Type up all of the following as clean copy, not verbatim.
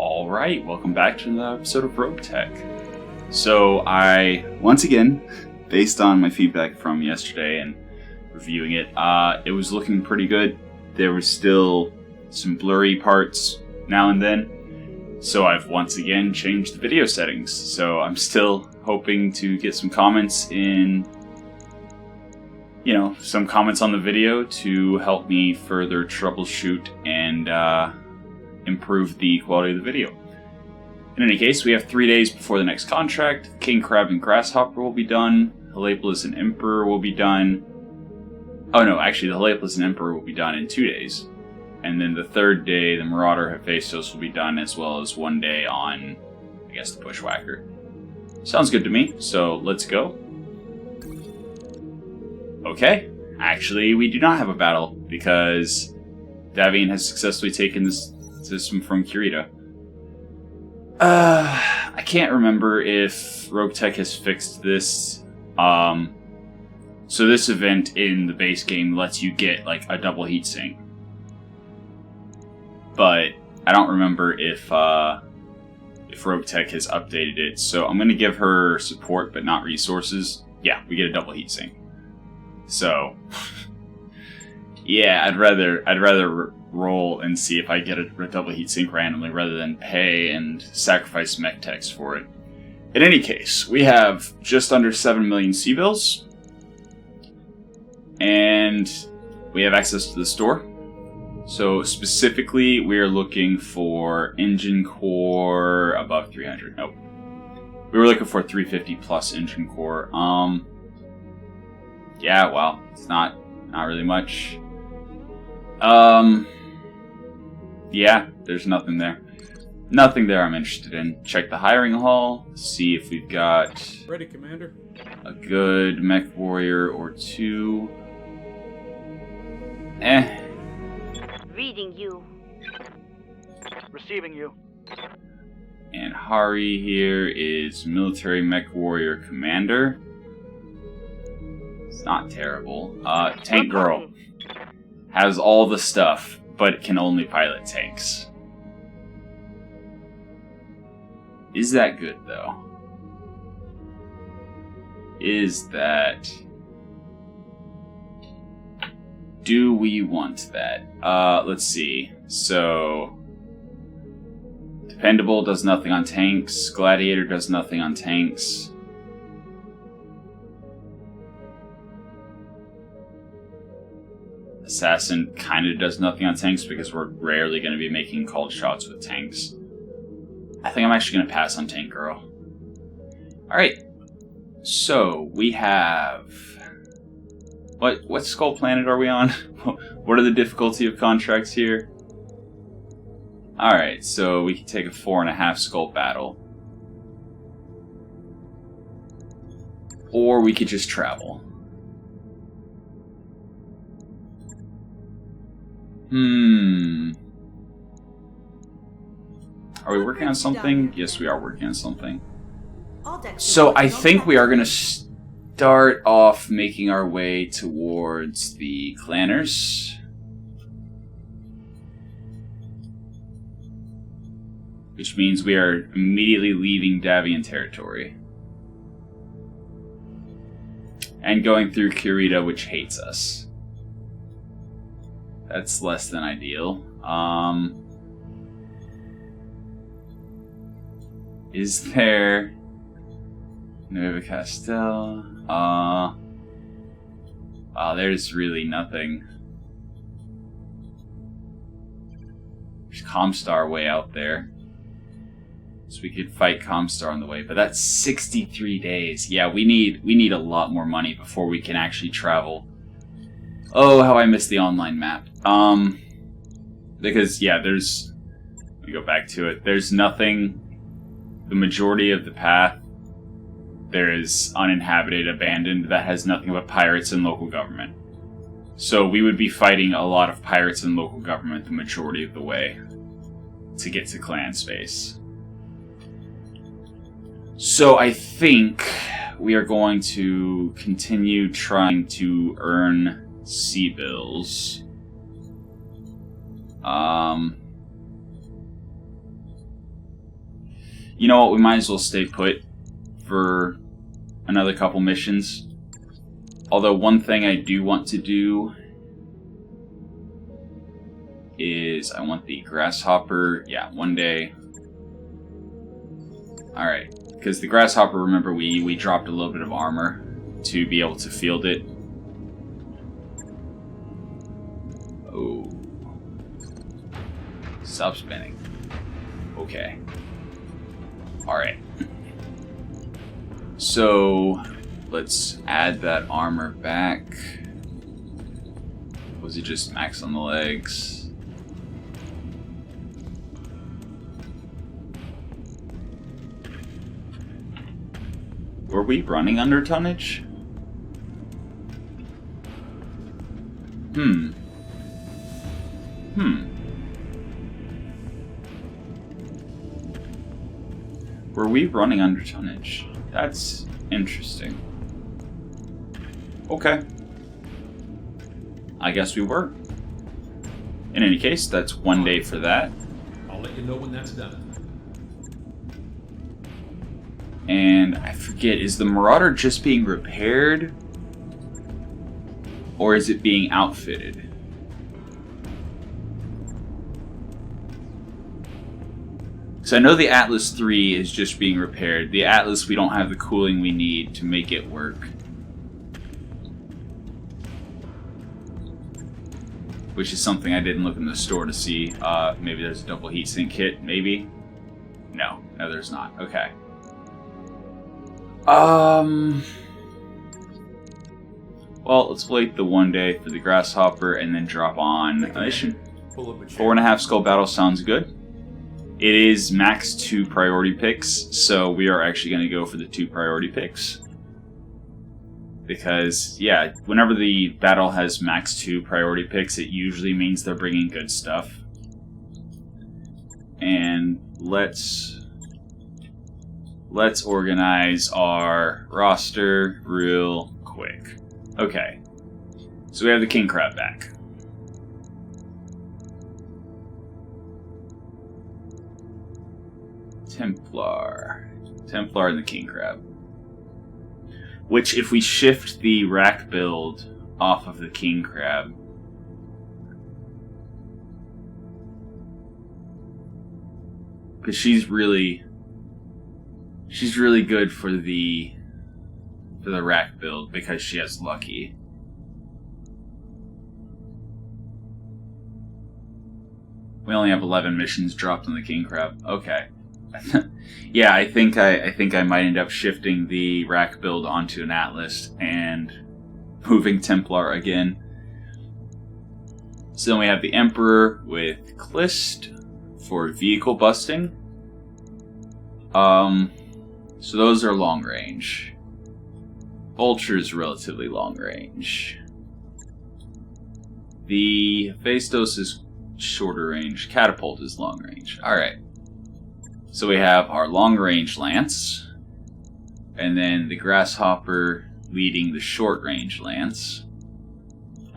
Alright, welcome back to another episode of Roguetech. So I, once again, based on my feedback from yesterday and reviewing it, it was looking pretty good. There was still some blurry parts now and then, so I've once again changed the video settings. So I'm still hoping to get some comments in, some comments on the video to help me further troubleshoot and improve the quality of the video. In any case, we have 3 days before the next contract. King Crab and Grasshopper will be done. Helepolis and Emperor will be done. Oh no, actually the Helepolis and Emperor will be done in 2 days. And then the third day, the Marauder Hephaestus will be done, as well as 1 day on, I guess, the Bushwhacker. Sounds good to me, so let's go. Okay, actually we do not have a battle, because Davion has successfully taken this system from Kurita. I can't remember if Roguetech has fixed this. So this event in the base game lets you get like a double heatsink, but I don't remember if Roguetech has updated it. So I'm going to give her support, but not resources. Yeah, we get a double heatsink. So yeah, I'd rather roll and see if I get a double heatsink randomly rather than pay and sacrifice mech techs for it. In any case, we have just under 7 million C-bills, and we have access to the store. So specifically, we are looking for engine core above 300. Nope. We were looking for 350 plus engine core. Yeah, well, it's not really much. Yeah, there's nothing there. Nothing there I'm interested in. Check the hiring hall, see if we've got... Ready, Commander. A good mech warrior or two. Reading you. Receiving you. And Hari here is military mech warrior commander. It's not terrible. Tank girl has all the stuff, but can only pilot tanks. Is that good, though? Is that... Do we want that? Let's see. So... Dependable does nothing on tanks. Gladiator does nothing on tanks. Assassin kind of does nothing on tanks because we're rarely going to be making called shots with tanks. I think I'm actually going to pass on Tank Girl. Alright. So, we have... What skull planet are we on? What are the difficulty of contracts here? Alright, so we can take a 4.5 skull battle. Or we could just travel. Are we working on something? Yes, we are working on something. So I think we are going to start off making our way towards the clanners. Which means we are immediately leaving Davion territory. And going through Kurita, which hates us. That's less than ideal. Is there... Nueva Castel? Wow, there's really nothing. There's Comstar way out there. So we could fight Comstar on the way, but that's 63 days. Yeah, we need a lot more money before we can actually travel. Oh, how I missed the online map. Because, yeah, there's... Let me go back to it. There's nothing... The majority of the path, there is uninhabited, abandoned, that has nothing but pirates and local government. So we would be fighting a lot of pirates and local government the majority of the way to get to clan space. So I think we are going to continue trying to earn C-bills. You know what? We might as well stay put for another couple missions. Although one thing I do want to do is I want the grasshopper. Yeah, one day. Alright. Because the grasshopper, remember, we dropped a little bit of armor to be able to field it. Oh. Stop spinning. Okay. Alright. So, let's add that armor back. Was it just max on the legs? Were we running under tonnage? Were we running under tonnage? That's interesting. Okay. I guess we were. In any case, that's one day for that. I'll let you know when that's done. And I forget, is the Marauder just being repaired? Or is it being outfitted? So I know the Atlas 3 is just being repaired. The Atlas, we don't have the cooling we need to make it work. Which is something I didn't look in the store to see. Maybe there's a double heatsink kit, maybe? No, there's not. Okay. Well, let's wait the one day for the grasshopper and then drop on a mission. 4.5 skull battle sounds good. It is max 2 priority picks, so we are actually going to go for the 2 priority picks. Because, yeah, whenever the battle has max 2 priority picks, it usually means they're bringing good stuff. And let's organize our roster real quick. Okay, so we have the king crab back. Templar and the king crab. Which, if we shift the rack build off of the king crab, because she's really good for the rack build because she has lucky. We only have 11 missions dropped on the king crab. Okay. Yeah, I think I might end up shifting the rack build onto an Atlas and moving Templar again. So then we have the Emperor with Clist for vehicle busting. So those are long range. Vulture is relatively long range. The Phastos is shorter range. Catapult is long range. Alright. So we have our long range lance. And then the grasshopper leading the short range lance.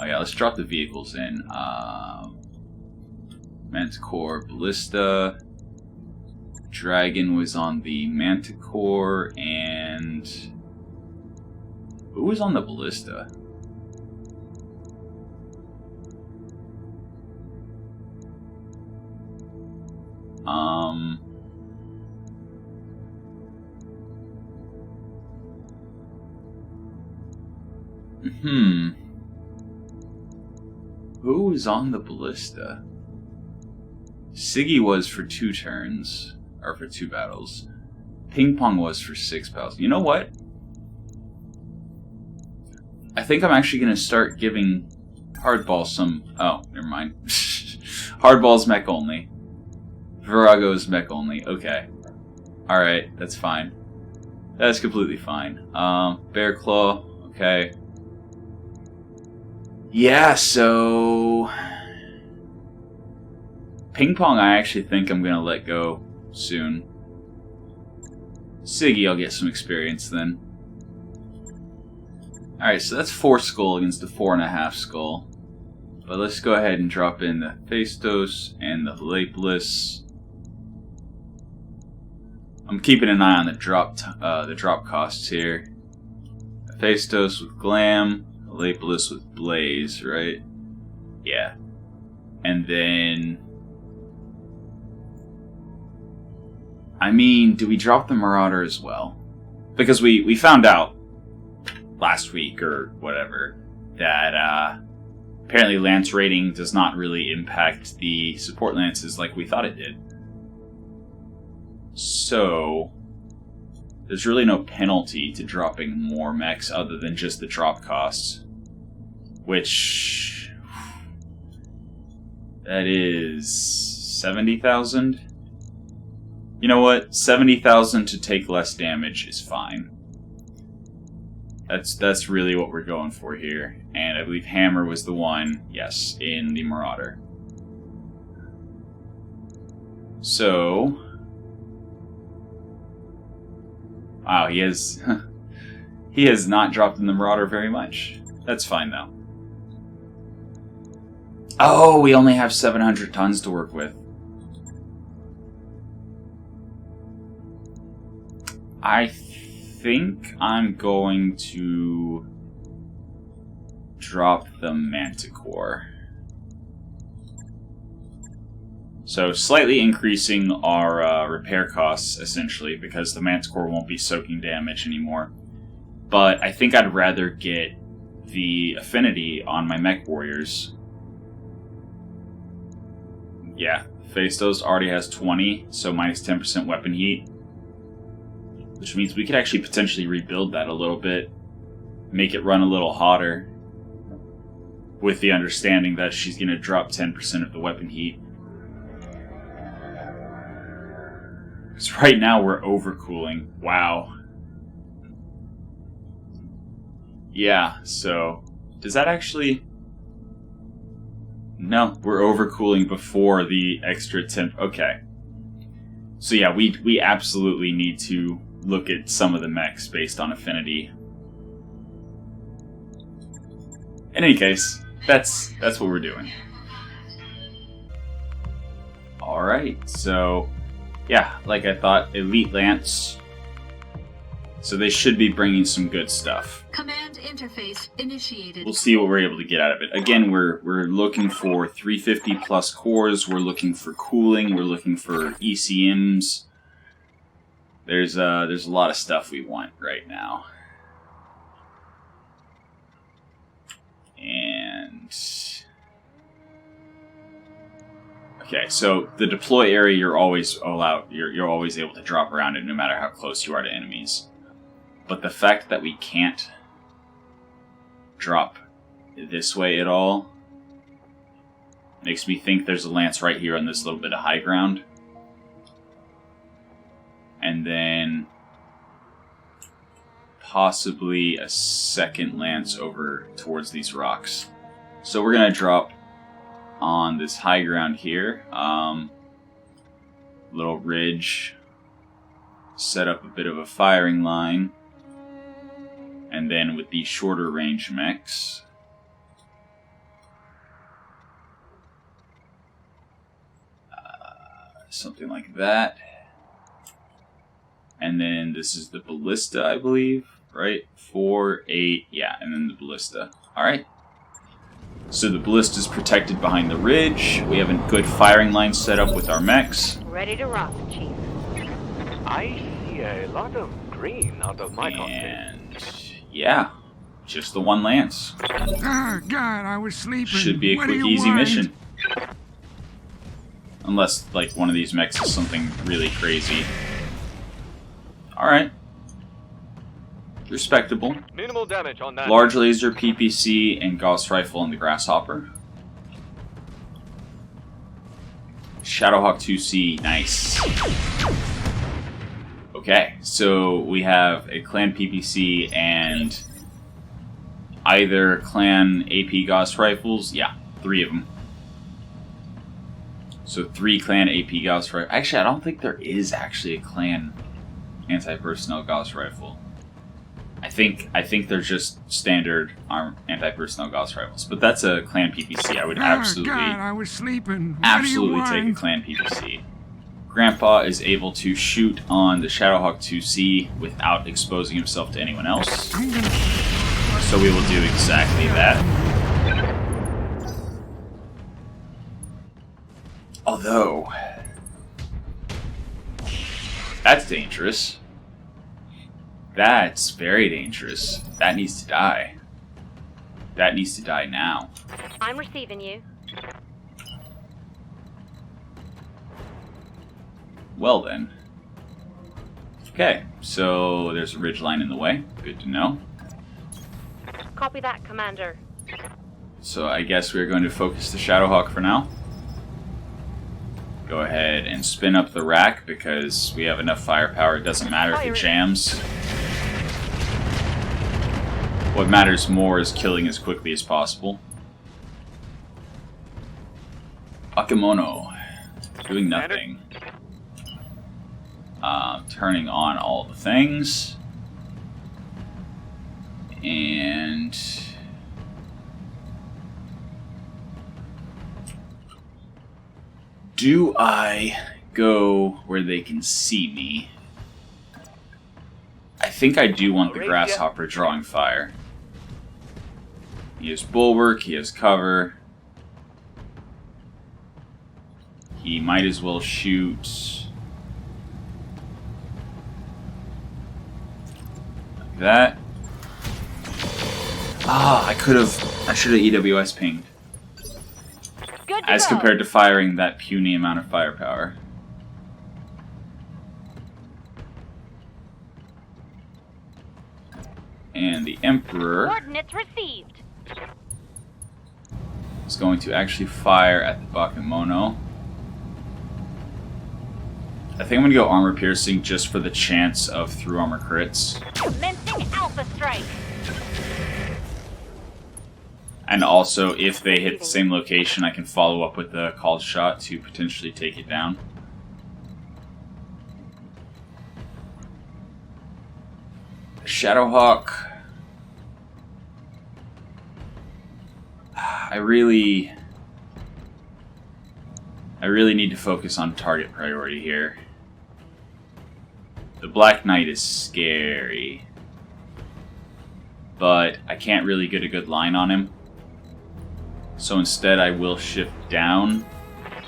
Oh yeah, let's drop the vehicles in. Manticore, Ballista. Dragon was on the Manticore, and who was on the Ballista? Who was on the Ballista? Siggy was for 2 turns, or for 2 battles. Ping Pong was for 6 battles. You know what? I think I'm actually going to start giving Hardball some... Oh, never mind. Hardball's mech only. Virago's mech only. Okay. Alright, that's fine. That's completely fine. Bear Claw. Okay. Yeah, so... Ping Pong I actually think I'm going to let go soon. Siggy, I'll get some experience then. Alright, so that's 4 skull against a 4.5 skull. But let's go ahead and drop in the Phastos and the Lapeless. I'm keeping an eye on the drop costs here. Hephaestus with Glam, Lapalus with Blaze, right? Yeah. And then... I mean, do we drop the Marauder as well? Because we found out last week or whatever that apparently Lance rating does not really impact the support lances like we thought it did. So, there's really no penalty to dropping more mechs other than just the drop costs. Which... that is... 70,000? You know what? 70,000 to take less damage is fine. That's really what we're going for here. And I believe Hammer was the one, yes, in the Marauder. So... wow, he has not dropped in the Marauder very much. That's fine, though. Oh, we only have 700 tons to work with. I think I'm going to drop the Manticore. So slightly increasing our repair costs, essentially, because the Manticore won't be soaking damage anymore. But I think I'd rather get the affinity on my mech warriors. Yeah, Hephaestus already has 20, so minus 10% weapon heat. Which means we could actually potentially rebuild that a little bit. Make it run a little hotter. With the understanding that she's going to drop 10% of the weapon heat. Because right now we're overcooling. Wow. Yeah, so... does that actually... no, we're overcooling before the extra temp... okay. So yeah, we absolutely need to look at some of the mechs based on affinity. In any case, that's what we're doing. Alright, so... yeah, like I thought, Elite Lance. So they should be bringing some good stuff. Command interface initiated. We'll see what we're able to get out of it. Again, we're looking for 350 plus cores. We're looking for cooling. We're looking for ECMs. There's a lot of stuff we want right now. And... okay, so the deploy area you're always allowed, you're always able to drop around it no matter how close you are to enemies. But the fact that we can't drop this way at all makes me think there's a lance right here on this little bit of high ground. And then possibly a second lance over towards these rocks. So we're going to drop on this high ground here, little ridge, set up a bit of a firing line, and then with these shorter range mechs, something like that. And then this is the ballista, I believe, right? 4, 8, yeah, and then the ballista. Alright. So the ballista is protected behind the ridge. We have a good firing line set up with our mechs. Ready to rock, Chief. I see a lot of green out of my cockpit. And yeah, just the one lance. Oh, God, I was sleeping. Should be a What quick, do you easy want? mission. Unless, like, one of these mechs is something really crazy. Alright. Respectable. Minimal damage on that. Large laser, PPC, and Gauss rifle on the Grasshopper. Shadowhawk 2C, nice. Okay, so we have a clan PPC and either clan AP Gauss rifles. Yeah, 3 of them. So 3 clan AP Gauss rifles. Actually, I don't think there is actually a clan anti-personnel Gauss rifle. I think they're just standard anti-personnel Gauss rifles. But that's a clan PPC. I would absolutely, Oh, God, I was sleeping. What absolutely do you take a want? clan PPC. Grandpa is able to shoot on the Shadowhawk 2C without exposing himself to anyone else. So we will do exactly that. Although, that's dangerous. That's very dangerous. That needs to die. That needs to die now. I'm receiving you. Well then. Okay, so there's a ridgeline in the way. Good to know. Copy that, Commander. So I guess we're going to focus the Shadowhawk for now. Go ahead and spin up the rack because we have enough firepower. It doesn't matter if it jams. What matters more is killing as quickly as possible. Bakemono. Doing nothing. Turning on all the things. And... do I go where they can see me? I think I do want the Grasshopper drawing fire. He has bulwark, he has cover. He might as well shoot like that. Ah, I should have EWS pinged. As compared to firing that puny amount of firepower. And the Emperor Coordinates received. is going to actually fire at the Bakemono. I think I'm going to go armor piercing just for the chance of through armor crits. Commencing Alpha Strike. And also, if they hit the same location, I can follow up with a called shot to potentially take it down. Shadowhawk. I really need to focus on target priority here. The Black Knight is scary, but I can't really get a good line on him. So instead I will shift down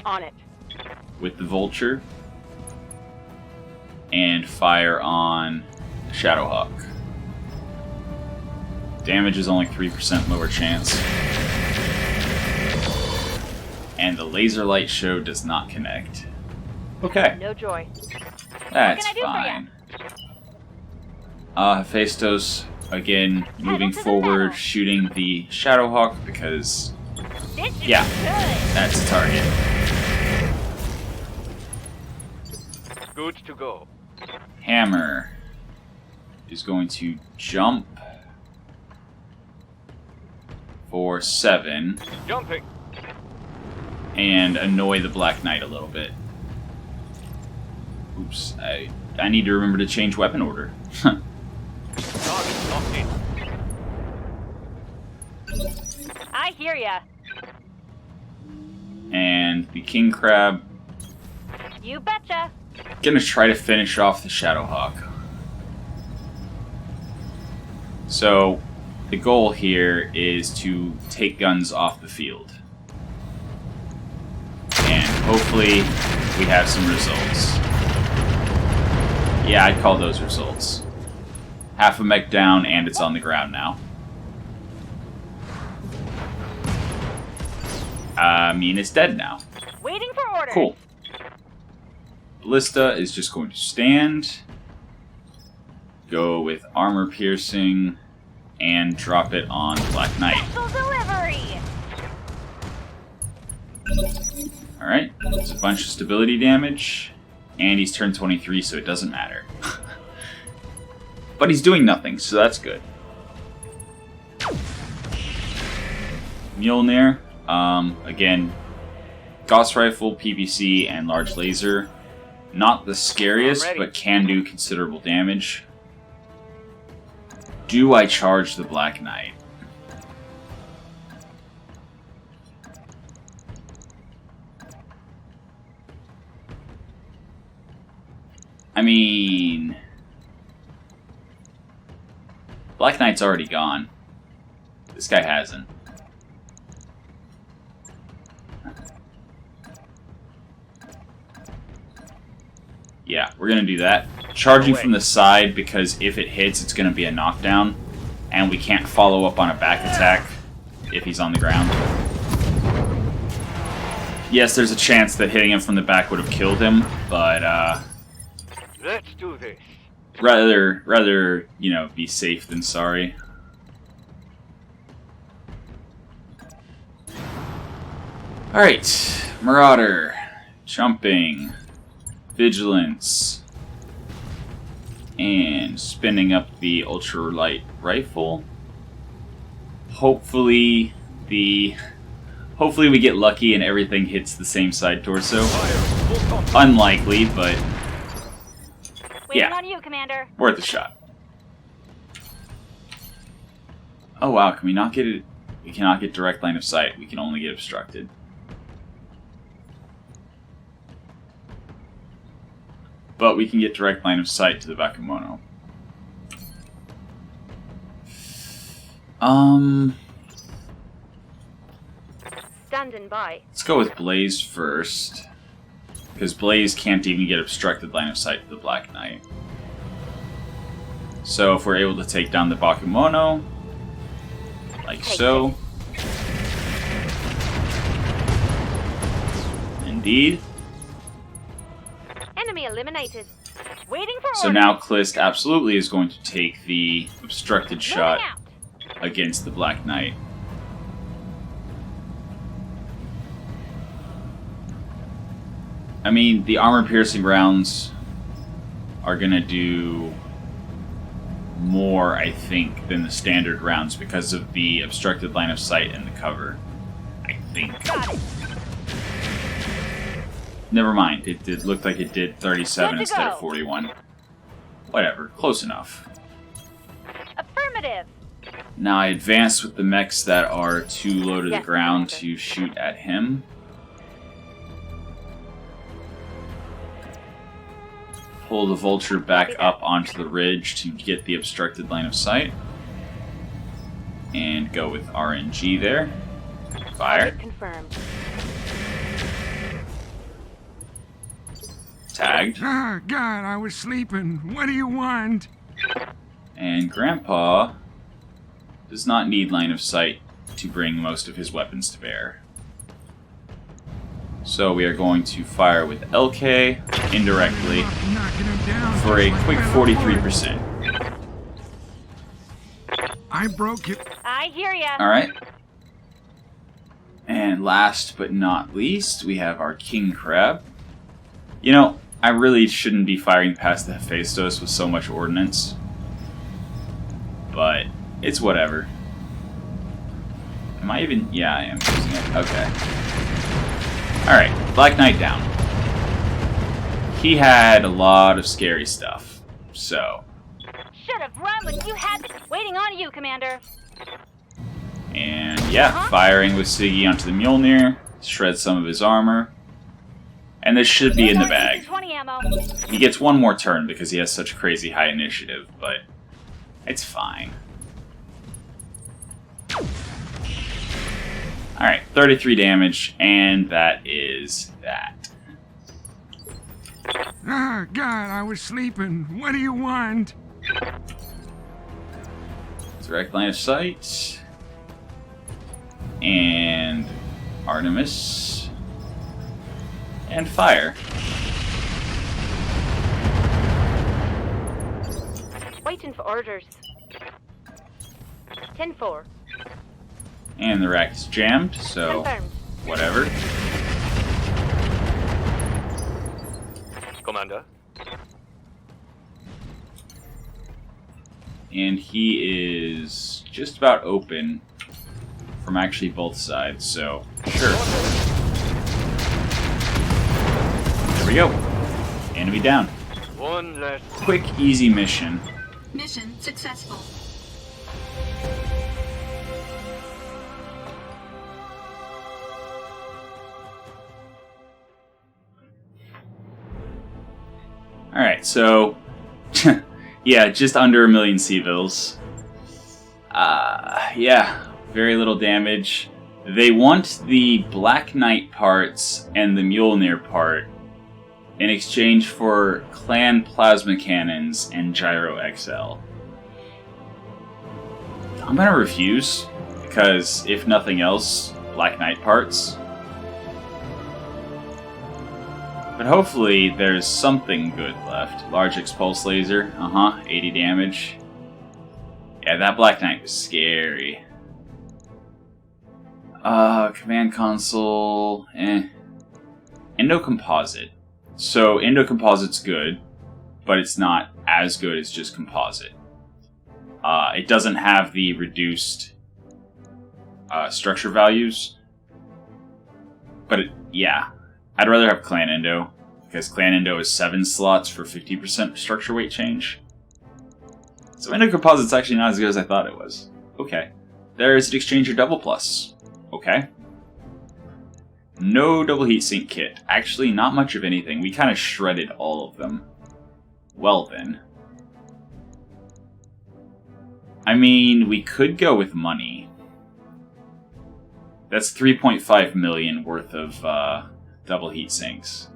On it. with the Vulture and fire on the Shadowhawk. Damage is only 3% lower chance. And the laser light show does not connect. Okay. No joy. That's What can I fine. Hephaestus, again, moving forward, shooting the Shadowhawk because... yeah, that's a target. Good to go. Hammer is going to jump for 7 Jumping. and annoy the Black Knight a little bit. Oops, I need to remember to change weapon order. Target locked in. I hear ya. And the King Crab You betcha. gonna try to finish off the Shadowhawk. So the goal here is to take guns off the field. And hopefully we have some results. Yeah, I'd call those results. Half a mech down and it's on the ground now. I mean, it's dead now. Waiting for orders. Cool. Ballista is just going to stand, go with armor piercing, and drop it on Black Knight. Special delivery. Alright, there's a bunch of stability damage, and he's turned 23, so it doesn't matter. But he's doing nothing, so that's good. Mjolnir, again, Gauss Rifle, PVC, and Large Laser. Not the scariest, but can do considerable damage. Do I charge the Black Knight? I mean, Black Knight's already gone. This guy hasn't. Yeah, we're gonna do that. Charging from the side, because if it hits, it's gonna be a knockdown. And we can't follow up on a back attack if he's on the ground. Yes, there's a chance that hitting him from the back would have killed him, but Let's do this. rather, you know, be safe than sorry. Alright, Marauder, jumping, vigilance, and spinning up the ultralight rifle. Hopefully we get lucky and everything hits the same side torso. Unlikely, but Waiting yeah, on you, Commander. worth a shot. Oh wow, can we not get it? We cannot get direct line of sight. We can only get obstructed. But we can get direct line of sight to the Bakemono. Standing by. Let's go with Blaze first. Because Blaze can't even get obstructed line of sight to the Black Knight. So if we're able to take down the Bakemono, like so. Indeed. Enemy eliminated. Waiting for So orders. now Klist absolutely is going to take the obstructed Moving shot out. against the Black Knight. I mean, the armor-piercing rounds are going to do more, I think, than the standard rounds because of the obstructed line of sight and the cover. I think. Got it. Never mind, it looked like it did 37 Good to instead of go. 41. Whatever, close enough. Affirmative. Now I advance with the mechs that are too low to the Yes, ground Commander. to shoot at him. Pull the vulture back up onto the ridge to get the obstructed line of sight. And go with RNG there. Fire. Target confirmed. Tagged. Ah, God, I was sleeping. What do you want? And Grandpa does not need line of sight to bring most of his weapons to bear. So we are going to fire with LK indirectly Knocking him down for a just like quick Battlefield. 43%. I broke it. I hear ya. Alright. And last but not least, we have our King Crab. You know, I really shouldn't be firing past the Hephaestus with so much ordnance. But it's whatever. Am I even? Yeah, I am using it. Okay. Alright, Black Knight down. He had a lot of scary stuff. So. Should have run when you had. Waiting on you, Commander. And yeah, firing with Siggy onto the Mjolnir. Shred some of his armor. And this should be in the bag. 20 ammo. He gets one more turn because he has such crazy high initiative, but it's fine. Alright, 33 damage, and that is that. Ah, God, I was sleeping. What do you want? Direct line of sight. And Artemis. And fire. Waiting for orders. 10-4. And the rack is jammed, so Confirmed. whatever. Commander. And he is just about open from actually both sides, so sure. There we go. Enemy down. One less. Quick, easy mission. Mission successful. Alright, so... yeah, just under 1 million civils. Yeah, very little damage. They want the Black Knight parts and the Mjolnir part in exchange for clan plasma cannons and Gyro XL. I'm gonna refuse, because if nothing else, Black Knight parts. But hopefully there's something good left. Large Expulse Laser, 80 damage. Yeah, that Black Knight was scary. Command Console, Endo Composite. So, Endo Composite's good, but it's not as good as just Composite. It doesn't have the reduced structure values. But, yeah. I'd rather have Clan Endo, because Clan Endo is 7 slots for 50% structure weight change. So Endo Composite's actually not as good as I thought it was. Okay. There's an Exchanger Double Plus. Okay. No double heatsink kit. Actually, not much of anything. We kind of shredded all of them. Well then. I mean, we could go with money. That's 3.5 million worth of double heatsinks.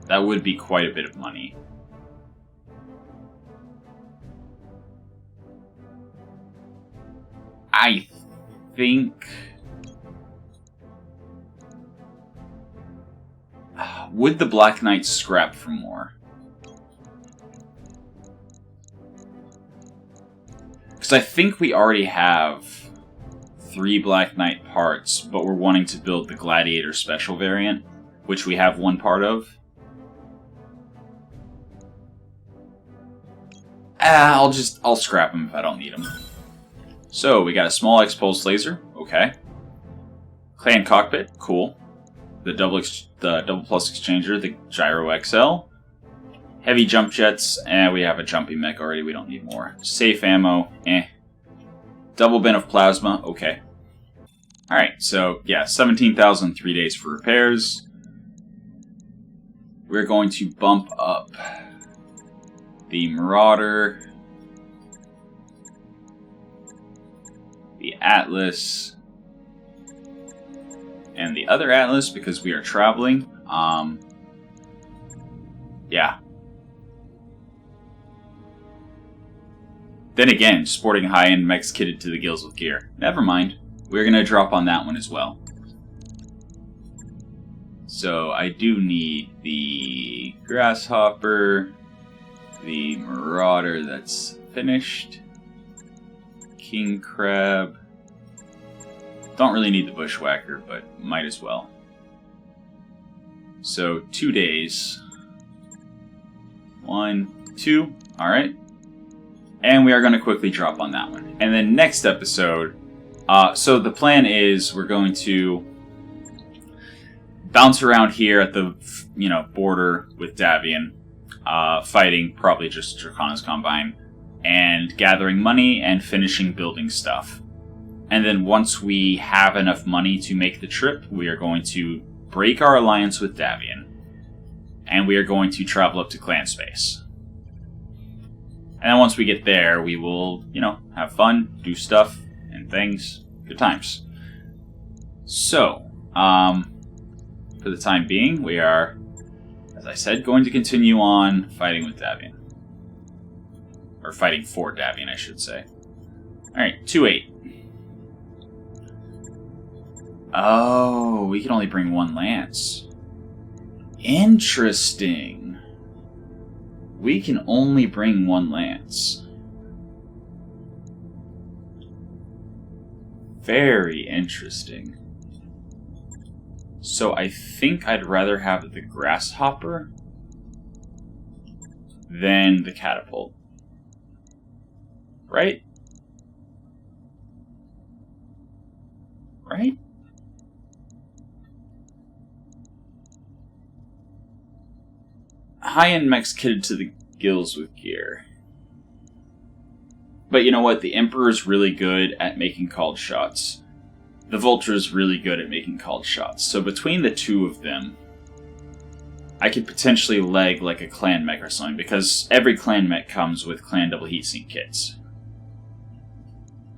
That would be quite a bit of money. I think... would the Black Knight scrap for more? Because I think we already have 3 Black Knight parts, but we're wanting to build the Gladiator Special variant, which we have 1 part of. I'll scrap them if I don't need them. So, we got a small Expulse Laser, okay. Clan Cockpit, cool. The double plus exchanger, the Gyro XL. Heavy jump jets, and we have a jumpy mech already, we don't need more. Safe ammo, Double bin of plasma, okay. Alright, so yeah, 17,000, 3 days for repairs. We're going to bump up the Marauder, the Atlas, and the other Atlas because we are traveling. Yeah. Then again, sporting high-end mechs kitted to the gills with gear. Never mind. We're going to drop on that one as well. So I do need the Grasshopper, the Marauder that's finished, King Crab. Don't really need the Bushwhacker, but might as well. So 2 days. 1, 2. Alright. And we are going to quickly drop on that one. And then next episode, so the plan is we're going to bounce around here at the border with Davion, fighting probably just Dracana's Combine, and gathering money and finishing building stuff. And then once we have enough money to make the trip, we are going to break our alliance with Davion, and we are going to travel up to Clan Space. And then once we get there, we will, have fun, do stuff, and things. Good times. So, for the time being, we are, as I said, going to continue on fighting with Davion. Or fighting for Davion, I should say. Alright, 2-8. Oh, we can only bring 1 lance. Interesting. We can only bring 1 lance. Very interesting. So I think I'd rather have the Grasshopper than the Catapult. Right? Right? High-end mechs kitted to the gills with gear. But you know what? The Emperor's really good at making called shots. The Vulture's really good at making called shots. So between the two of them, I could potentially leg like a clan mech or something, because every clan mech comes with clan double heatsink kits.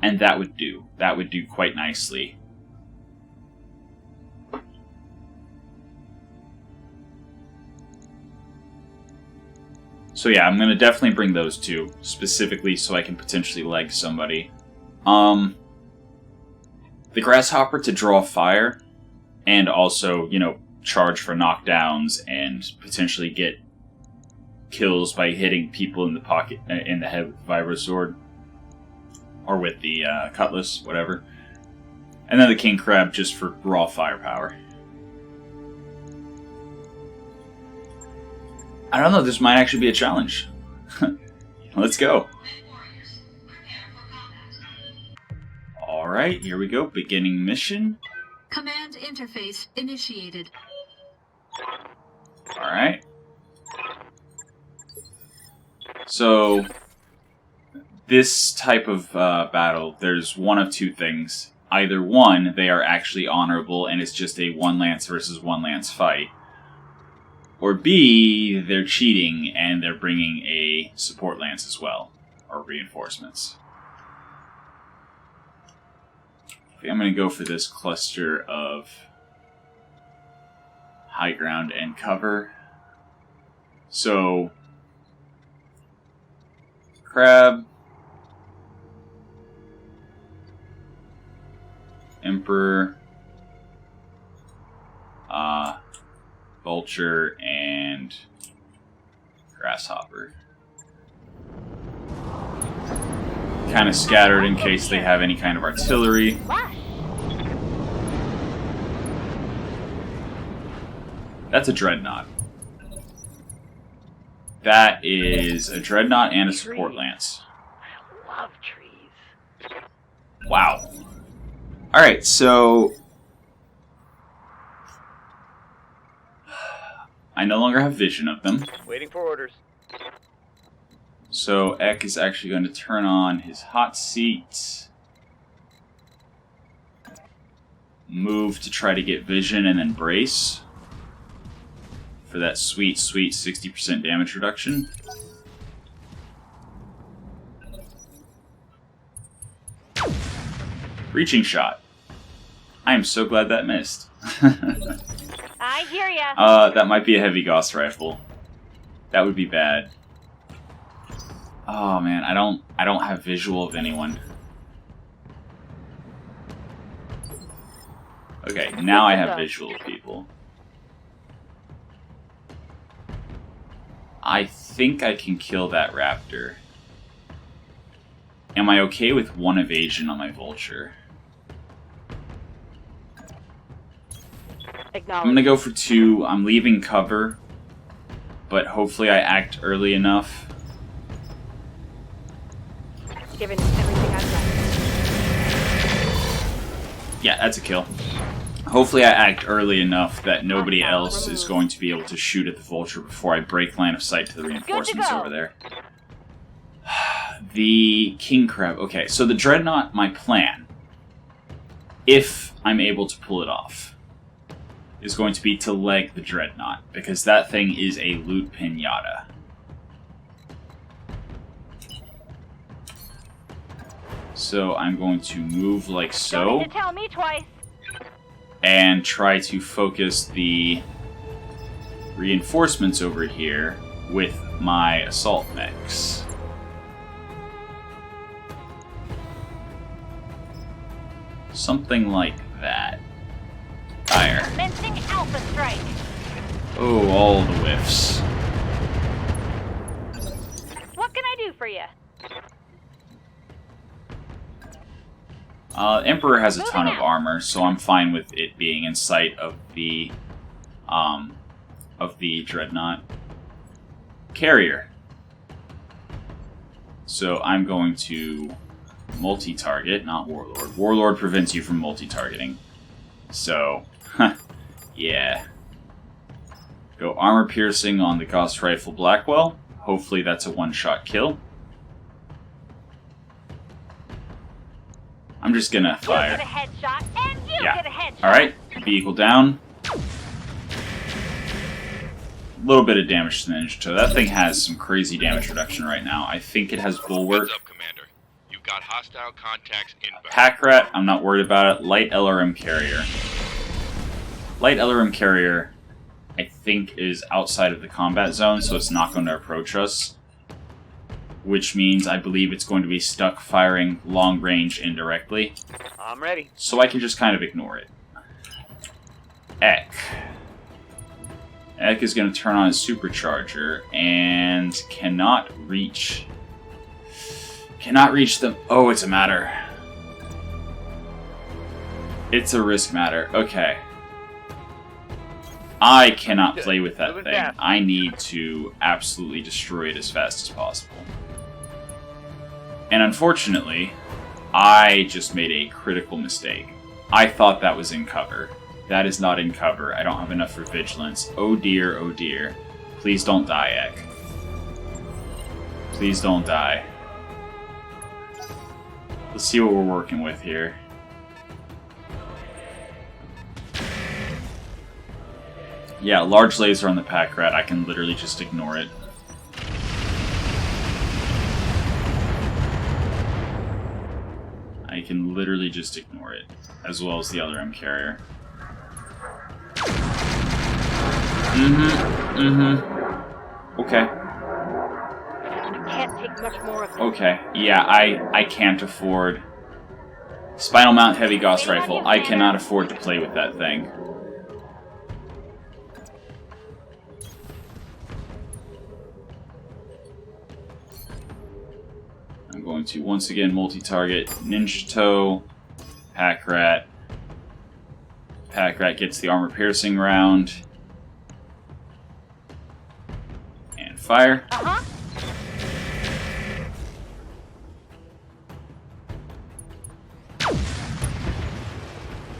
And that would do. That would do quite nicely. So yeah, I'm going to definitely bring those two, specifically so I can potentially leg somebody. The Grasshopper to draw fire, and also, you know, charge for knockdowns and potentially get kills by hitting people in the pocket, in the head with the Vibro Sword. Or with the Cutlass, whatever. And then the King Crab just for raw firepower. I don't know, this might actually be a challenge. Let's go. Alright, here we go. Beginning mission. Command interface initiated. Alright. So, this type of battle, there's one of two things. Either one, they are actually honorable and it's just a one lance versus one lance fight. Or B, they're cheating and they're bringing a support lance as well, or reinforcements. I think I'm going to go for this cluster of high ground and cover. So, Crab, Emperor, Vulture, and Grasshopper. Kind of scattered in case they have any kind of artillery. That's a Dreadnought. That is a Dreadnought and a support lance. Love trees. Wow. Alright, so I no longer have vision of them. Waiting for orders. So Ek is actually going to turn on his hot seat. Move to try to get vision and then brace. For that sweet, sweet 60% damage reduction. Reaching shot. I am so glad that missed. I hear ya. That might be a heavy Gauss rifle. That would be bad. Oh man, I don't have visual of anyone. Okay, now I have visual of people. I think I can kill that raptor. Am I okay with one evasion on my vulture? I'm gonna go for 2. I'm leaving cover, but hopefully I act early enough. Given everything I've done. Yeah, that's a kill. Hopefully I act early enough that nobody else is going to be able to shoot at the vulture before I break line of sight to the reinforcements over there. The King Crab. Okay, so the Dreadnought, my plan, if I'm able to pull it off, is going to be to leg the Dreadnought, because that thing is a loot pinata. So I'm going to move like so. Don't need to tell me twice. And try to focus the reinforcements over here with my assault mechs. Something like that. Fire. Commencing Alpha Strike. Oh, all the whiffs. What can I do for you? Emperor has a ton of armor, so I'm fine with it being in sight of the Dreadnought. Carrier. So I'm going to multi-target, not Warlord. Warlord prevents you from multi-targeting. So, yeah. Go armor piercing on the Gauss Rifle Blackwell. Hopefully that's a one-shot kill. I'm just gonna fire. You get a headshot, and you get a headshot. Alright, vehicle down. little bit of damage to the Ninja Toe. That thing has some crazy damage reduction right now. I think it has Bulwark. Heads up, Commander. You've got hostile contacts inbound. Pack Rat, I'm not worried about it. Light LRM Carrier. Light LRM Carrier, I think, is outside of the combat zone, so it's not going to approach us. Which means I believe it's going to be stuck firing long range indirectly. I'm ready. So I can just kind of ignore it. Ek. Ek is going to turn on his supercharger and cannot reach them. Oh, it's a matter. It's a risk matter. Okay. I cannot play with that thing. I need to absolutely destroy it as fast as possible. And unfortunately, I just made a critical mistake. I thought that was in cover. That is not in cover. I don't have enough for vigilance. Oh dear, oh dear. Please don't die, Ek. Please don't die. Let's see what we're working with here. Yeah, large laser on the Pack Rat. I can literally just ignore it. I can literally just ignore it, as well as the LRM Carrier. Okay. Can't take much more of this. Okay. Yeah, I can't afford... Spinal Mount Heavy Gauss Rifle. I cannot afford to play with that thing. I'm going to once again multi-target Ninja Toe, Pack Rat. Pack Rat gets the armor-piercing round. And fire.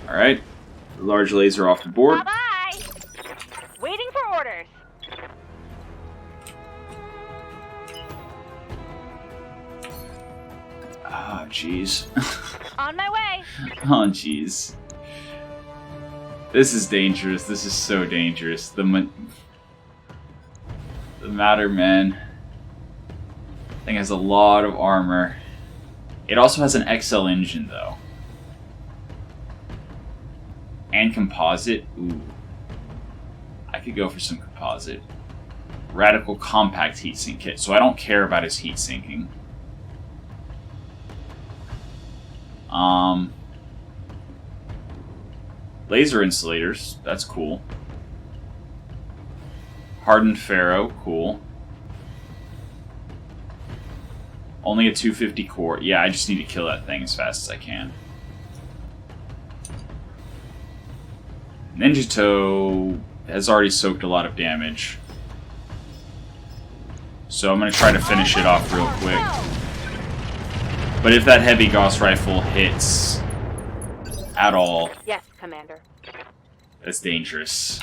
Alright. Large laser off the board. Bye-bye! Waiting for orders. Ah, jeez. On my way. Oh, jeez. This is dangerous. This is so dangerous. The Matter, man. Thing has a lot of armor. It also has an XL engine, though. And composite. Ooh. I could go for some composite. Radical compact heatsink kit. So I don't care about his heat sinking. Laser insulators, that's cool. Hardened ferro, cool. Only a 250 core. Yeah, I just need to kill that thing as fast as I can. Ninja Toe has already soaked a lot of damage. So I'm going to try to finish it off real quick. But if that heavy Gauss rifle hits at all, Yes, Commander. that's dangerous.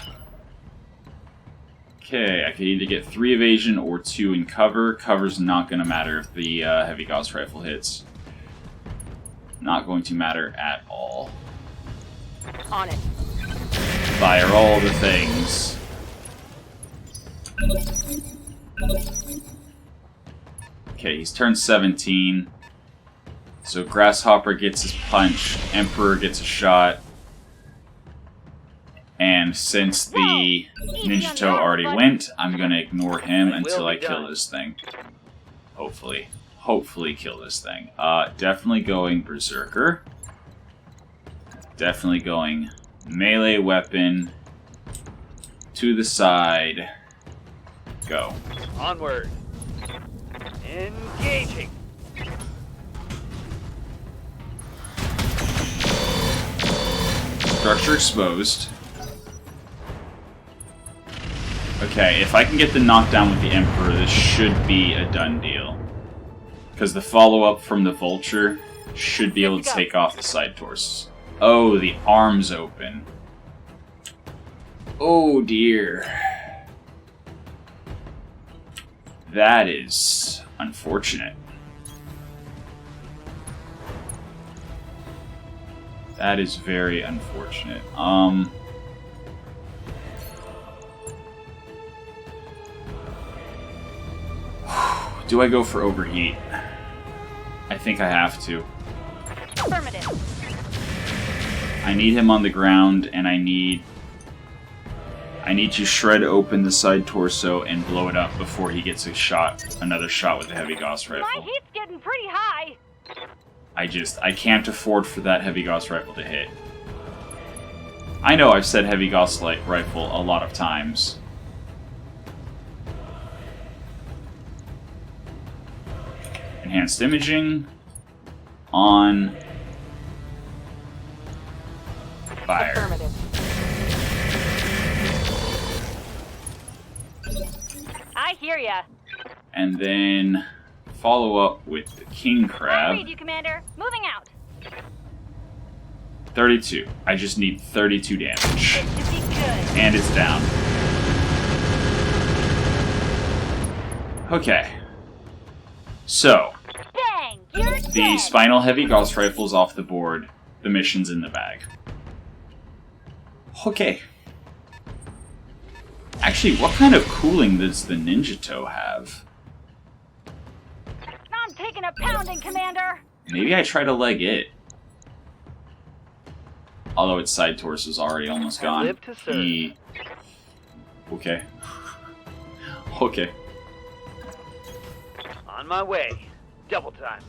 Okay, I could either get 3 evasion or 2 in cover. Cover's not going to matter if the heavy Gauss rifle hits. Not going to matter at all. On it. Fire all the things. Okay, he's turned 17. So Grasshopper gets his punch, Emperor gets a shot. And since the Ninja Toe already went, I'm gonna ignore him until I kill this thing. Hopefully. Hopefully kill this thing. Definitely going Berserker. Definitely going melee weapon. To the side. Go. Onward. Engaging. Structure exposed. Okay, if I can get the knockdown with the Emperor, this should be a done deal. Because the follow-up from the Vulture should be able to take off the side torso. Oh, the arm's open. Oh dear. That is unfortunate. That is very unfortunate. Do I go for overheat? I think I have to. Affirmative. I need him on the ground, and I need to shred open the side torso and blow it up before he gets another shot with the heavy Gauss My rifle. heat's getting pretty high. I can't afford for that heavy Gauss rifle to hit. I know I've said heavy Gauss rifle a lot of times. Enhanced imaging. On. Fire. Affirmative. I hear ya. And then follow up with the king I crab. read you, Commander. Moving out. 32. I just need 32 damage. It should be good. And it's down. Okay. So, Bang! You're the dead. spinal heavy Gauss rifle is off the board. The mission's in the bag. Okay. Actually, what kind of cooling does the Ninja Toe have? I'm taking a pounding, Commander. Maybe I try to leg it. Although its side torso is already almost gone. Live to serve. Okay. Okay. On my way. Double time.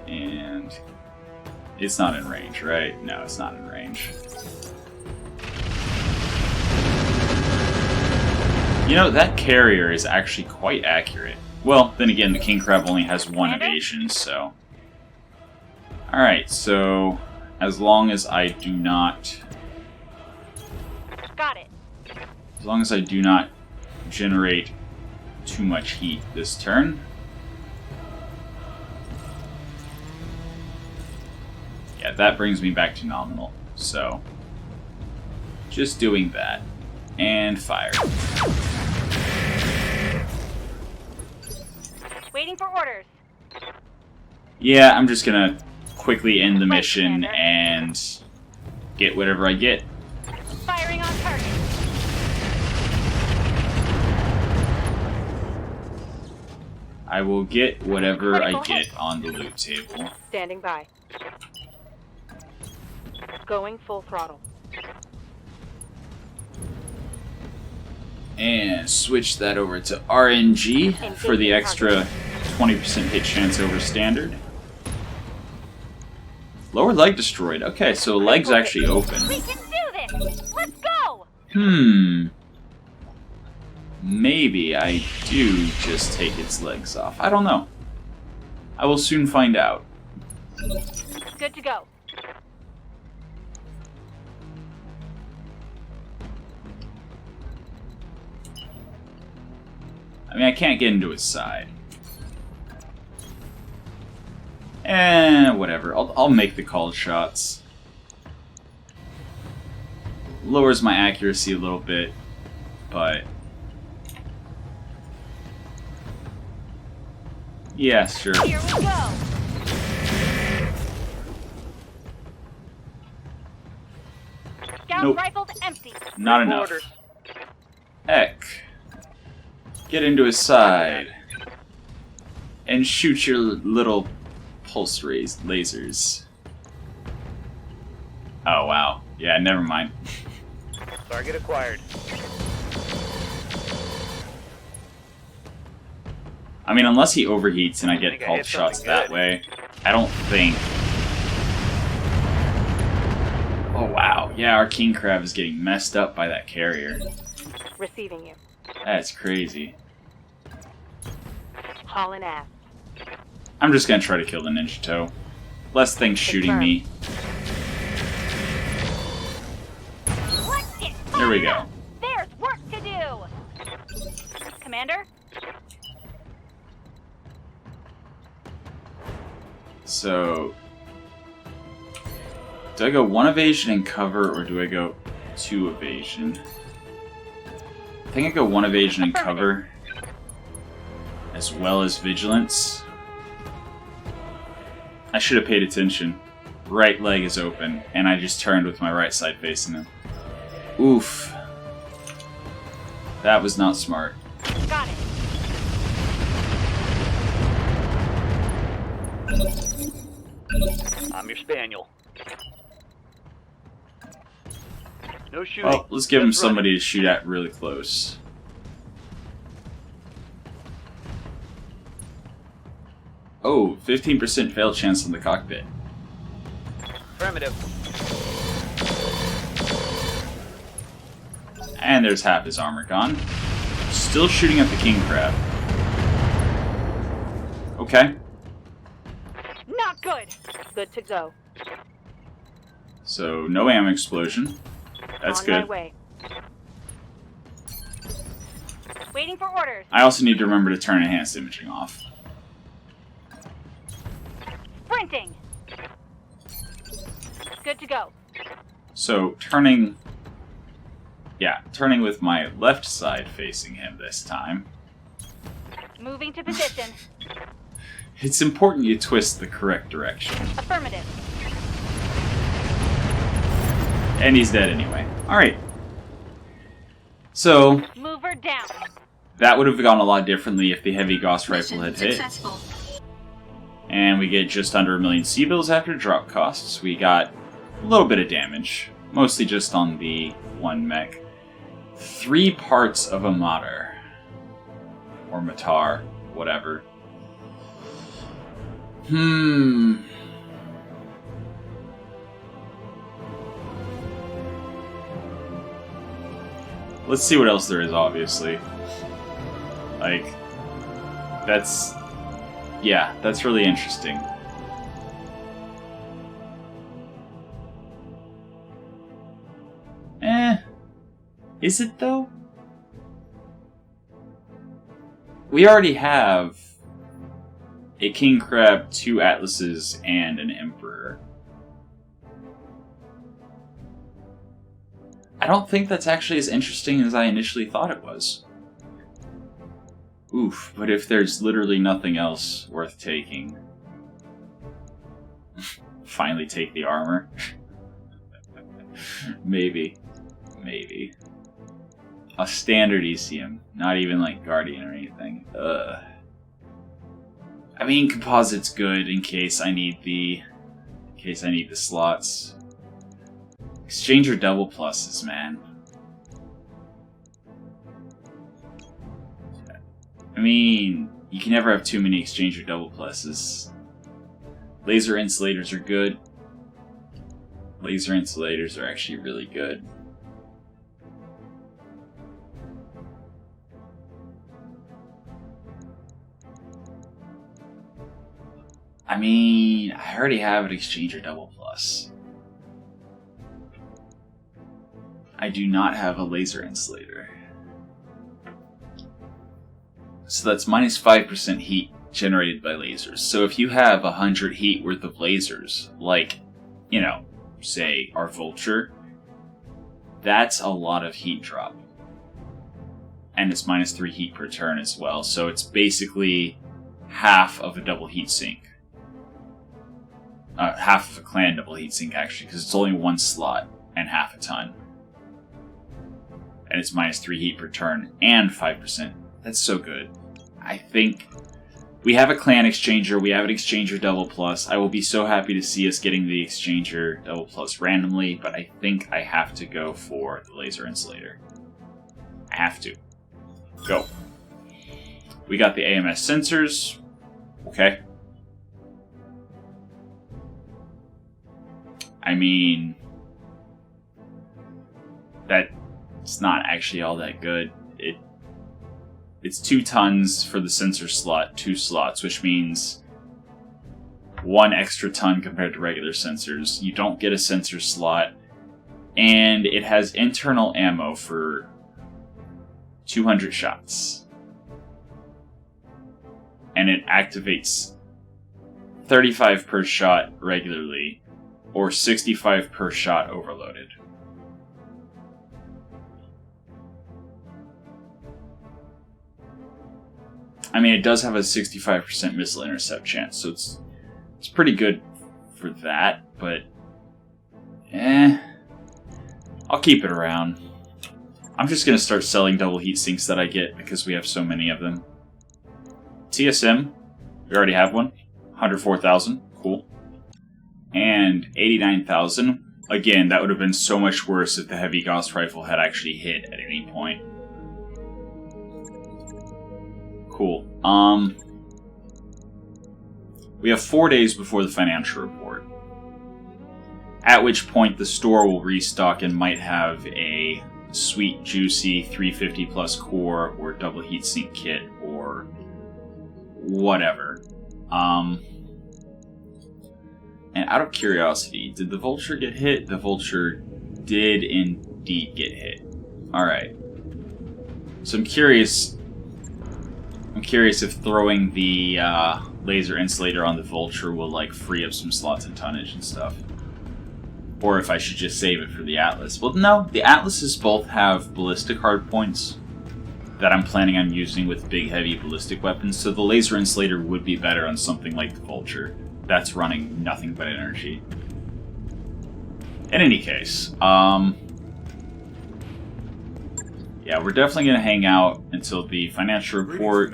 And it's not in range, right? No, it's not in range. You know, that carrier is actually quite accurate. Well, then again, the king crab only has one evasion, so... Alright, so... As long as I do not... Got it. As long as I do not generate too much heat this turn... Yeah, that brings me back to nominal, so... Just doing that. And fire. Waiting for orders. Yeah, I'm just gonna quickly end the mission and get whatever I get. Firing on target. I will get whatever I get on the loot table. Standing by. Going full throttle. And switch that over to RNG for the extra 20% hit chance over standard. Lower leg destroyed. Okay, so leg's actually open. We can do this! Let's go! Maybe I do just take its legs off. I don't know. I will soon find out. Good to go. I mean, I can't get into its side. Whatever. I'll make the called shots. Lowers my accuracy a little bit, but... Yeah, sure. Here we go! Scout Nope. rifles empty. Not enough. Heck. Get into his side. And shoot your little pulse lasers. Oh, wow. Yeah, never mind. Target acquired. I mean, unless he overheats and I get think I pulse hit shots something that good. way, I don't think... Oh, wow. Yeah, our king crab is getting messed up by that carrier. Receiving you. That's crazy. Hauling ass. I'm just gonna try to kill the Ninja Toe. Less things shooting me. Let's get There we fired go. up. There's work to do! Commander? So... Do I go 1 evasion and cover, or do I go 2 evasion? I think I go 1 evasion and cover, as well as vigilance. I should have paid attention. Right leg is open, and I just turned with my right side facing him. Oof. That was not smart. Got it. I'm your spaniel. No shooting. Well, let's give him Just running. somebody to shoot at really close. Oh, 15% fail chance in the cockpit. Affirmative. And there's half his armor gone. Still shooting at the king crab. Okay. Not good. Good to go. So, no ammo explosion. That's On my good. way. Waiting for orders. I also need to remember to turn enhanced imaging off. Sprinting. Good to go. So, turning... Yeah, turning with my left side facing him this time. Moving to position. It's important you twist the correct direction. Affirmative. And he's dead anyway. Alright. So, Mover down. that would have gone a lot differently if the heavy Gauss rifle Mission had hit. successful. And we get just under 1 million C-bills after drop costs. We got a little bit of damage. Mostly just on the one mech. 3 parts of a Matar. Or Matar. Whatever. Let's see what else there is, obviously. Like, that's... Yeah, that's really interesting. Is it though? We already have a King Crab, 2 Atlases, and an Emperor. I don't think that's actually as interesting as I initially thought it was. Oof, but if there's literally nothing else worth taking... Finally take the armor. Maybe. Maybe. A standard ECM, not even like Guardian or anything. I mean, composite's good in case I need the slots. Exchanger double pluses, man. I mean, you can never have too many exchanger double pluses. Laser insulators are good. Laser insulators are actually really good. I mean, I already have an exchanger double plus. I do not have a laser insulator. So that's minus 5% heat generated by lasers. So if you have 100 heat worth of lasers, like, you know, say our Vulture, that's a lot of heat drop. And it's minus 3 heat per turn as well. So it's basically half of a double heat sink. Half of a clan double heat sink, actually, because it's only 1 slot and half a ton. And it's minus 3 heat per turn and 5%. That's so good. I think we have a clan exchanger, we have an exchanger double plus. I will be so happy to see us getting the exchanger double plus randomly, but I think I have to go for the laser insulator. I have to. Go. We got the AMS sensors. Okay. I mean, that's not actually all that good. It's 2 tons for the sensor slot, 2 slots, which means 1 extra ton compared to regular sensors. You don't get a sensor slot, and it has internal ammo for 200 shots. And it activates 35 per shot regularly, or 65 per shot overloaded. I mean, it does have a 65% missile intercept chance, so it's pretty good for that, but I'll keep it around. I'm just going to start selling double heat sinks that I get because we have so many of them. TSM, we already have one. 104,000, cool. And 89,000. Again, that would have been so much worse if the heavy Gauss rifle had actually hit at any point. Cool. We have 4 days before the financial report. At which point the store will restock and might have a sweet, juicy 350 plus core or double heatsink kit or whatever. And out of curiosity, did the Vulture get hit? The Vulture did indeed get hit. Alright. So I'm curious if throwing the laser insulator on the Vulture will like free up some slots and tonnage and stuff. Or if I should just save it for the Atlas. Well, no, the Atlases both have ballistic hard points that I'm planning on using with big, heavy ballistic weapons, so the laser insulator would be better on something like the Vulture that's running nothing but energy. In any case, yeah, we're definitely going to hang out until the financial report,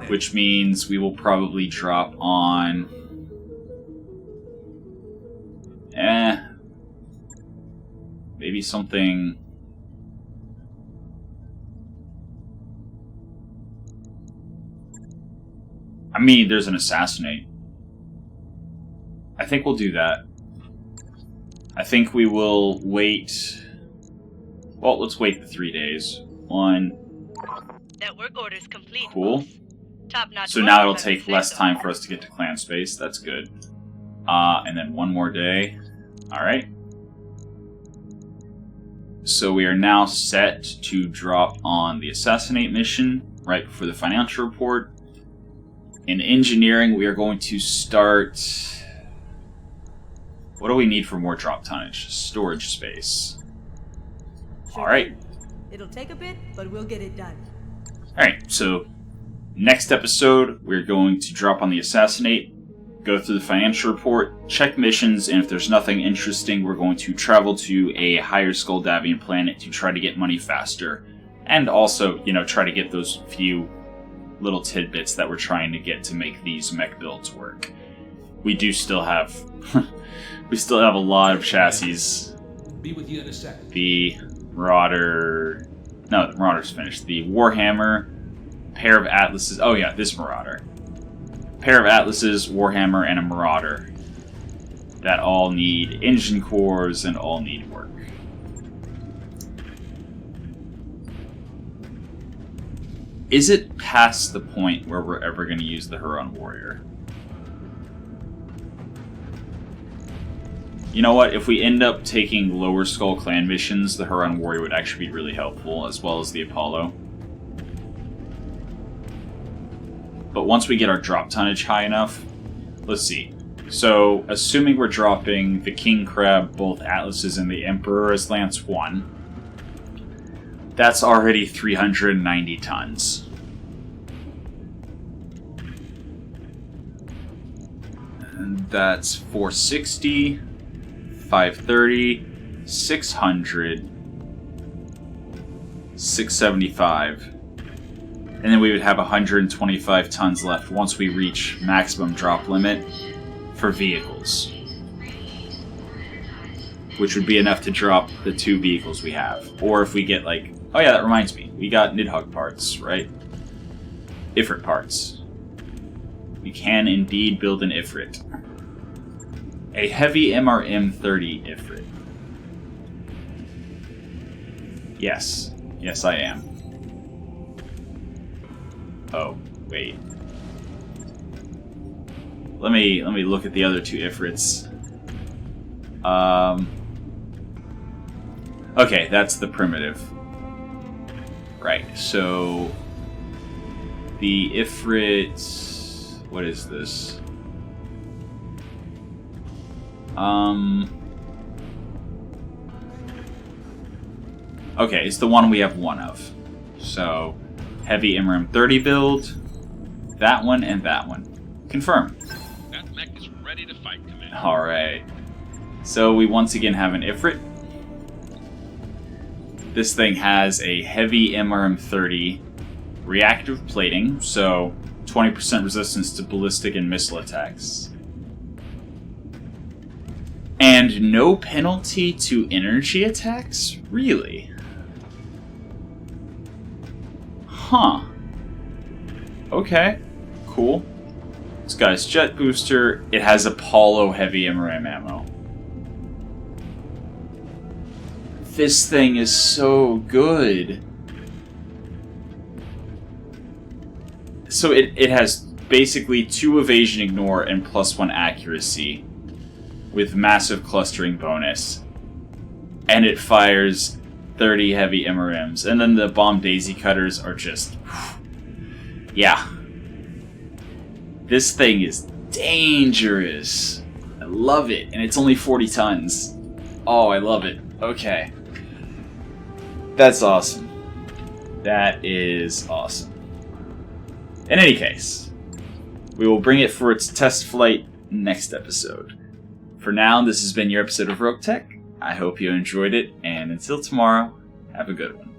which means we will probably drop on... maybe something... I mean, there's an assassinate. I think we'll do that. I think we will wait... Well, let's wait the 3 days. One... That work order is complete. Cool. Top-notch. So now it'll take less time for us to get to clan space. That's good. And then one more day. Alright. So we are now set to drop on the Assassinate mission right before the financial report. In engineering, we are going to start... What do we need for more drop tonnage? Storage space. Alright. It'll take a bit, but we'll get it done. Alright, so next episode, we're going to drop on the Assassinate, go through the financial report, check missions, and if there's nothing interesting, we're going to travel to a higher Skull Davion planet to try to get money faster. And also, you know, try to get those few little tidbits that we're trying to get to make these mech builds work. We do still have... we still have a lot of chassis. Be with you in a second. The Marauder... No, the Marauder's finished. The Warhammer, pair of Atlases... Oh yeah, this Marauder. Pair of Atlases, Warhammer, and a Marauder. That all need engine cores and all need work. Is it past the point where we're ever going to use the Huron Warrior? You know what? If we end up taking lower Skull Clan missions, the Huron Warrior would actually be really helpful, as well as the Apollo. But once we get our drop tonnage high enough, let's see. So, assuming we're dropping the King Crab, both Atlases, and the Emperor as Lance 1, that's already 390 tons. And that's 460, 530, 600, 675. And then we would have 125 tons left once we reach maximum drop limit for vehicles. Which would be enough to drop the 2 vehicles we have. Or if we get like... Oh yeah, that reminds me. We got Nidhogg parts, right? Ifrit parts. We can indeed build an Ifrit. A heavy MRM-30 Ifrit. Yes. Yes, I am. Oh, wait. Let me look at the other 2 Ifrits. Okay, that's the primitive. Right, so the Ifrit, what is this? Okay, it's the one we have one of. So, heavy MRM-30 build, that one, and that one. Confirm. That mech is ready to fight, Commander. Alright. So we once again have an Ifrit. This thing has a heavy MRM-30 reactive plating, so 20% resistance to ballistic and missile attacks. And no penalty to energy attacks? Really? Huh. Okay. Cool. It's got its jet booster. It has Apollo heavy MRM ammo. This thing is so good. So it has basically 2 evasion ignore and +1 accuracy with massive clustering bonus. And it fires 30 heavy MRMs. And then the bomb daisy cutters are just... yeah. This thing is dangerous. I love it. And it's only 40 tons. Oh, I love it. Okay. That's awesome. That is awesome. In any case, we will bring it for its test flight next episode. For now, this has been your episode of Roguetech. I hope you enjoyed it, and until tomorrow, have a good one.